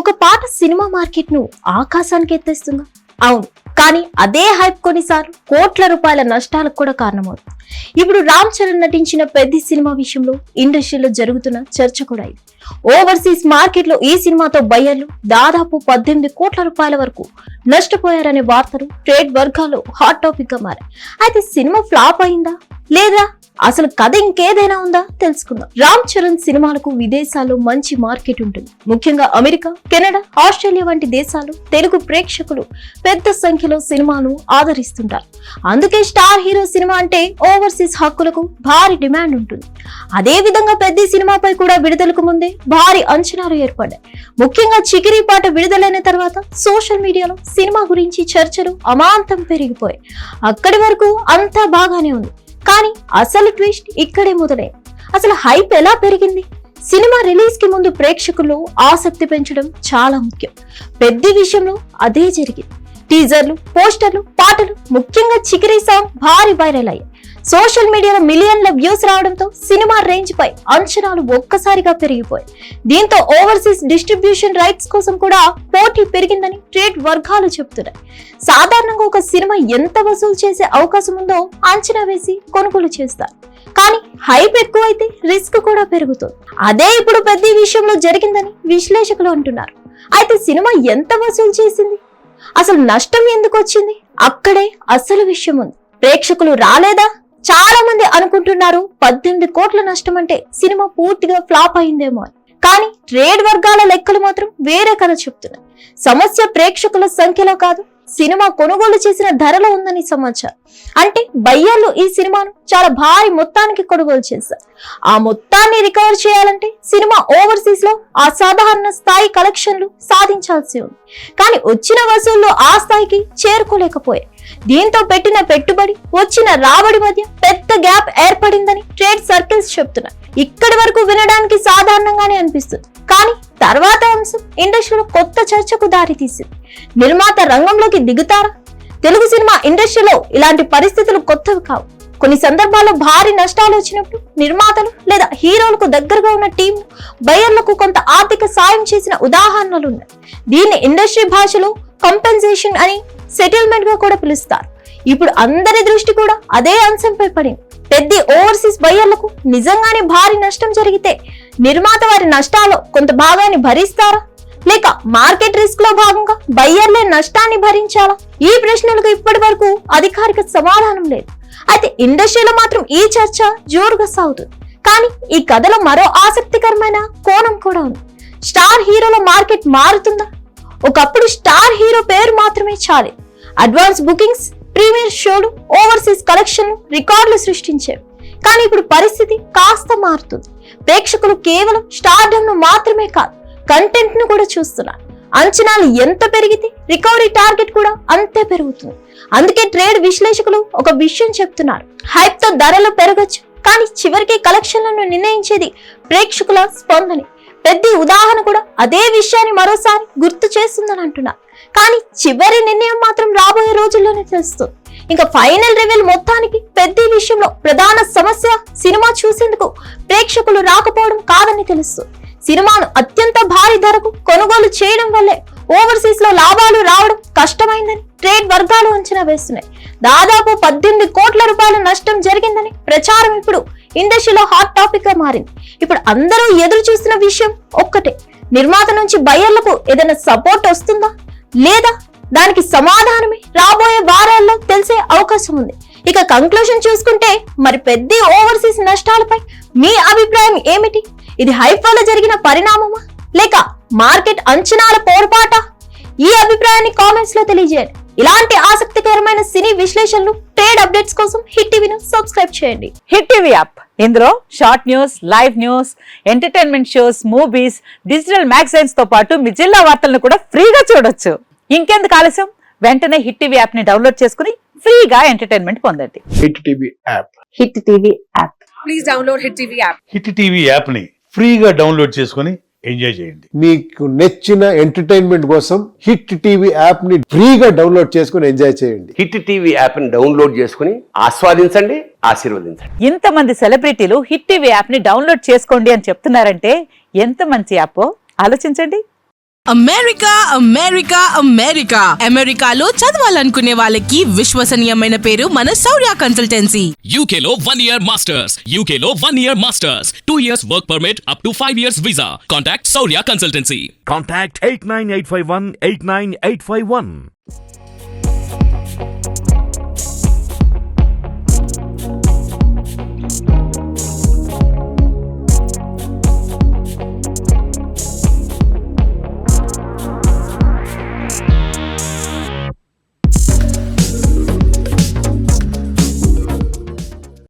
ఒక పాట cinema market ను ఆకాశానికి ఎత్తేస్తుందా? అవును, కానీ అదే హైప్ కొన్నిసార్లు కోట్ల రూపాయల నష్టాలకు కూడా కారణమవుతుంది. ఇప్పుడు రామ్ చరణ్ నటించిన పెద్ద సినిమా విషయంలో ఇండస్ట్రీలో జరుగుతున్న చర్చ కూడా ఇది. ఓవర్సీస్ మార్కెట్ లో ఈ సినిమాతో బయ్యర్లు దాదాపు 18 కోట్ల రూపాయల వరకు నష్టపోయారనే వార్తలు ట్రేడ్ వర్గాల్లో హాట్ టాపిక్ గా మారాయి. అయితే సినిమా ఫ్లాప్ అయిందా లేదా అసలు కథ ఇంకేదైనా ఉందా తెలుసుకుందాం. రామ్ చరణ్ సినిమాలకు విదేశాల్లో మంచి మార్కెట్ ఉంటుంది. ముఖ్యంగా అమెరికా, కెనడా, ఆస్ట్రేలియా వంటి దేశాలు తెలుగు ప్రేక్షకులు పెద్ద సంఖ్యలో సినిమాను ఆదరిస్తుంటారు. అందుకే స్టార్ హీరో సినిమా అంటే ఓవర్సీస్ హక్కులకు భారీ డిమాండ్ ఉంటుంది. అదే విధంగా పెద్ద సినిమాపై కూడా విడుదలకు ముందే భారీ అంచనాలు ఏర్పడ్డాయి. ముఖ్యంగా చికిరీ పాట విడుదలైన తర్వాత సోషల్ మీడియాలో సినిమా గురించి చర్చలు అమాంతం పెరిగిపోయాయి. అక్కడి వరకు అంతా బాగానే ఉంది, కానీ అసలు ట్విస్ట్ ఇక్కడే మొదలైంది. అసలు హైప్ ఎలా పెరిగింది? సినిమా రిలీజ్ కి ముందు ప్రేక్షకుల్లో ఆసక్తి పెంచడం చాలా ముఖ్యం. పెద్ద విషయంలో అదే జరిగింది. టీజర్లు, పోస్టర్లు, పాటలు, ముఖ్యంగా చికిరీ సాంగ్ భారీ వైరల్ అయ్యాయి. సోషల్ మీడియాలో మిలియన్ల వ్యూస్ రావడంతో సినిమా రేంజ్ పై అంచనాలు ఒక్కసారిగా పెరిగిపోయాయి. దీంతో ఓవర్సీస్ డిస్ట్రిబ్యూషన్ రైట్స్ కోసం కూడా పోటీ పెరిగిందని ట్రేడ్ వర్గాలు చెబుతున్నాయి. సాధారణంగా ఒక సినిమా ఎంత వసూలు చేసే అవకాశం ఉందో అంచనా వేసి కొనుగోలు చేస్తారు. కానీ హైప్ ఎక్కువైతే రిస్క్ కూడా పెరుగుతుంది. అదే ఇప్పుడు పెద్ద విషయంలో జరిగిందని విశ్లేషకులు అంటున్నారు. అయితే సినిమా ఎంత వసూలు చేసింది? అసలు నష్టం ఎందుకు వచ్చింది? అక్కడే అసలు విషయం ఉంది. ప్రేక్షకులు రాలేదా? చాలా మంది అనుకుంటున్నారు 18 కోట్ల నష్టం అంటే సినిమా పూర్తిగా ఫ్లాప్ అయిందేమో అని. కానీ ట్రేడ్ వర్గాల లెక్కలు మాత్రం వేరే కథ చెప్తున్నాయి. సమస్య ప్రేక్షకుల సంఖ్యలో కాదు, సినిమా కొనుగోలు చేసిన ధరలో ఉందని సమాచారం. అంటే బయ్యర్లు ఈ సినిమాను చాలా భారీ మొత్తానికి కొనుగోలు చేశారు. ఆ మొత్తాన్ని రికవర్ చేయాలంటే సినిమా ఓవర్సీస్ లో అసాధారణ స్థాయి కలెక్షన్లు సాధించాల్సి ఉంది. కానీ వచ్చిన వసూళ్లు ఆ స్థాయికి చేరుకోలేకపోయాయి. దీంతో పెట్టిన పెట్టుబడి, వచ్చిన రాబడి మధ్య పెద్ద గ్యాప్ ఏర్పడిందని ట్రేడ్ సర్కిల్స్ చెప్తున్నాయి. ఇక్కడి వరకు వినడానికి సాధారణంగానే అనిపిస్తుంది, కానీ తర్వాత అంశం ఇండస్ట్రీలో కొత్త చర్చకు దారి తీసింది. నిర్మాత రంగంలోకి దిగుతారా? తెలుగు సినిమా ఇండస్ట్రీలో ఇలాంటి పరిస్థితులు కొత్తవి కావు. కొన్ని సందర్భాల్లో భారీ నష్టాలు వచ్చినప్పుడు నిర్మాతలు లేదా హీరోలకు దగ్గరగా ఉన్న టీం బయ్యర్లకు కొంత ఆర్థిక సాయం చేసిన ఉదాహరణలు ఉన్నాయి. దీన్ని ఇండస్ట్రీ భాషలో కంపెన్సేషన్ అని, సెటిల్మెంట్ గా కూడా పిలుస్తారు. ఇప్పుడు అందరి దృష్టి కూడా అదే అంశంపై పడింది. పెద్ద ఓవర్సీస్ బయ్యర్లకు నిజంగానే భారీ నష్టం జరిగితే నిర్మాత వారి నష్టాల్లో కొంత భాగాన్ని భరిస్తారా, లేక మార్కెట్ రిస్క్ లో భాగంగా బయ్యర్లే నష్టాన్ని భరించాలా? ఈ ప్రశ్నలకు ఇప్పటి వరకు అధికారిక సమాధానం లేదు. అయితే ఇండస్ట్రీలో మాత్రం ఈ చర్చ జోరుగా సాగుతుంది. కానీ ఈ కథలో మరో ఆసక్తికరమైన కోణం కూడా ఉంది. స్టార్ హీరోల మార్కెట్ మారుతుందా? ఒకప్పుడు స్టార్ హీరో పేరు మాత్రమే చాలే. అడ్వాన్స్ బుకింగ్స్, ప్రీమియర్ షోలు, ఓవర్సీస్ కలెక్షన్లు రికార్డులు సృష్టించేవి. కానీ ఇప్పుడు పరిస్థితి కాస్త మారుతుంది. ప్రేక్షకులు కేవలం స్టార్డమ్ ను మాత్రమే కాదు, కంటెంట్ ను కూడా చూస్తున్నారు. అంచనాలు ఎంత పెరిగితే రికవరీ టార్గెట్ కూడా అంతే పెరుగుతుంది. అందుకే ట్రేడ్ విశ్లేషకులు ఒక విషయం చెప్తున్నారు. హైప్ తో ధరలు పెరగచ్చు, కానీ చివరికి కలెక్షన్లను నిర్ణయించేది ప్రేక్షకుల స్పందనే. పెద్ద ఉదాహరణ కూడా అదే విషయాన్ని మరోసారి గుర్తు చేస్తుందని అంటున్నారు. కానీ చివరి నిర్ణయం మాత్రం రాబోయే రోజుల్లోనే తెలుస్తుంది. ఇంకా ఫైనల్ రివీల్ మొత్తానికి పెద్ద విషయంలో ప్రధాన సమస్య సినిమా చూసేందుకు ప్రేక్షకులు రాకపోవడం కాదని తెలుస్తుంది. సినిమాను అత్యంత భారీ ధరకు కొనుగోలు చేయడం వల్లే ఓవర్సీస్ లో లాభాలు రావడం కష్టమైందని ట్రేడ్ వర్గాలు అంచనా వేస్తున్నాయి. దాదాపు 18 కోట్ల రూపాయల నష్టం జరిగిందని ప్రచారం ఇప్పుడు ఇండస్ట్రీలో హాట్ టాపిక్ గా మారింది. ఇప్పుడు అందరూ ఎదురు చూస్తున్న విషయం ఒక్కటే, నిర్మాత నుంచి బయ్యర్లకు ఏదైనా సపోర్ట్ వస్తుందా లేదా? దానికి సమాధానమే రాబోయే వారాల్లో తెలిసే అవకాశం ఉంది. ఇక కంక్లూజన్ చూసుకుంటే మరి పెద్ద ఓవర్సీస్ నష్టాలపై మీ అభిప్రాయం ఏమిటి? ఇది హైప్ వల్ల జరిగిన పరిణామమా లేక మార్కెట్ అంచనాల పొరపాటా? ఈ అభిప్రాయాన్ని కామెంట్స్ లో తెలియజేయండి. ఇలాంటి ఆసక్తికరమైన సినీ విశ్లేషణలు, ట్రేడ్ అప్డేట్స్ కోసం హిట్ టీవీను సబ్స్క్రైబ్ చేయండి. హిట్ టీవీ యాప్, ఇందులో short news, live news, entertainment shows, movies, digital magazines తో పాటు మీ జిల్లా వార్తలను కూడా ఫ్రీగా చూడొచ్చు. ఇంకెందుకు ఆలస్యం, వెంటనే హిట్ టీవీ యాప్ ని డౌన్లోడ్ చేసుకుని ఫ్రీగా ఎంటర్టైన్మెంట్ పొందండి. Hit TV app. Hit TV app. Please download hit TV app. Hit TV app ని ఫ్రీగా డౌన్లోడ్ చేసుకుని ఎంజాయ్ చేయండి. మీకు నచ్చిన ఎంటర్టైన్మెంట్ కోసం హిట్ టీవీ యాప్ ని ఫ్రీగా డౌన్లోడ్ చేసుకుని ఎంజాయ్ చేయండి. హిట్ టీవీ యాప్ ని డౌన్లోడ్ చేసుకుని ఆస్వాదించండి, ఆశీర్వదించండి. ఇంతమంది సెలబ్రిటీలు హిట్ టీవీ యాప్ ని డౌన్లోడ్ చేసుకోండి అని చెప్తున్నారంటే ఎంత మంచి యాప్ ఆలోచించండి. అమెరికా అమెరికా అమెరికా అమెరికాలో చదవాలనుకునే వాళ్ళకి విశ్వసనీయమైన పేరు మన శౌర్య consultancy. UK Law 1 Year Masters. UK Law 1 Year Masters. 2 years work permit up to 5 years visa. Contact Saurya Consultancy. Contact 89851 89851.